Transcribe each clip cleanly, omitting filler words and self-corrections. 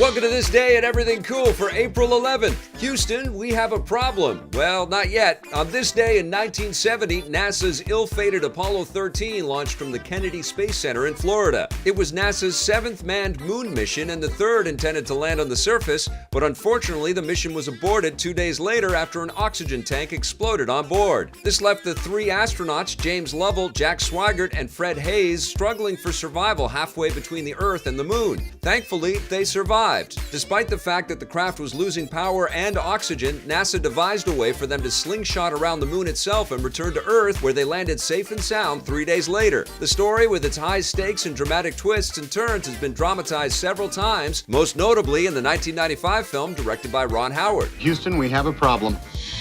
Welcome to This Day at Everything Cool for April 11th. Houston, we have a problem. Well, not yet. On this day in 1970, NASA's ill-fated Apollo 13 launched from the Kennedy Space Center in Florida. It was NASA's 7th manned moon mission and the 3rd intended to land on the surface, but unfortunately the mission was aborted 2 days later after an oxygen tank exploded on board. This left the 3 astronauts, James Lovell, Jack Swigert, and Fred Hayes, struggling for survival halfway between the Earth and the moon. Thankfully, they survived. Despite the fact that the craft was losing power and oxygen, NASA devised a way for them to slingshot around the moon itself and return to Earth, where they landed safe and sound 3 days later. The story, with its high stakes and dramatic twists and turns, has been dramatized several times, most notably in the 1995 film directed by Ron Howard. Houston, we have a problem.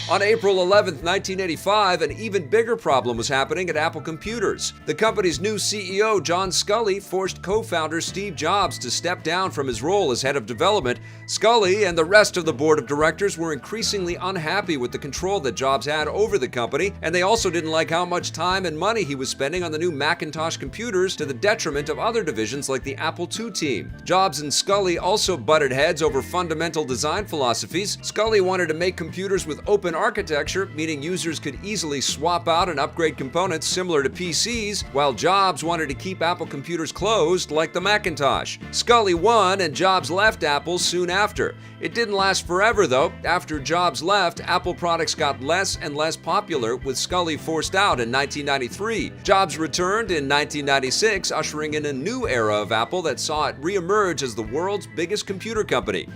On April 11, 1985, an even bigger problem was happening at Apple Computers. The company's new CEO, John Sculley, forced co-founder Steve Jobs to step down from his role as head of development. Sculley and the rest of the board of directors were increasingly unhappy with the control that Jobs had over the company, and they also didn't like how much time and money he was spending on the new Macintosh computers, to the detriment of other divisions like the Apple II team. Jobs and Sculley also butted heads over fundamental design philosophies. Sculley wanted to make computers with open architecture, meaning users could easily swap out and upgrade components similar to PCs, while Jobs wanted to keep Apple computers closed like the Macintosh. Sculley won and Jobs left Apple soon after. It didn't last forever though. After Jobs left, Apple products got less and less popular, with Sculley forced out in 1993. Jobs returned in 1996, ushering in a new era of Apple that saw it reemerge as the world's biggest computer company.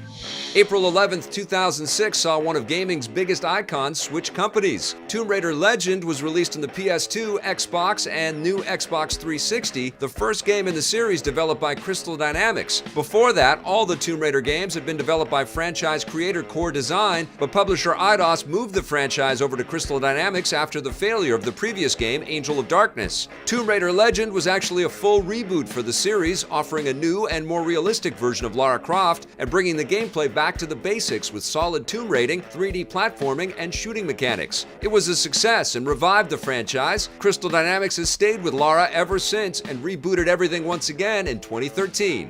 April 11, 2006 saw one of gaming's biggest icons switch companies. Tomb Raider Legend was released on the PS2, Xbox, and new Xbox 360, the first game in the series developed by Crystal Dynamics. Before that, all the Tomb Raider games had been developed by franchise creator Core Design, but publisher Eidos moved the franchise over to Crystal Dynamics after the failure of the previous game, Angel of Darkness. Tomb Raider Legend was actually a full reboot for the series, offering a new and more realistic version of Lara Croft and bringing the gameplay back to the basics with solid tomb raiding, 3D platforming, and shooting mechanics. It was a success and revived the franchise. Crystal Dynamics has stayed with Lara ever since and rebooted everything once again in 2013.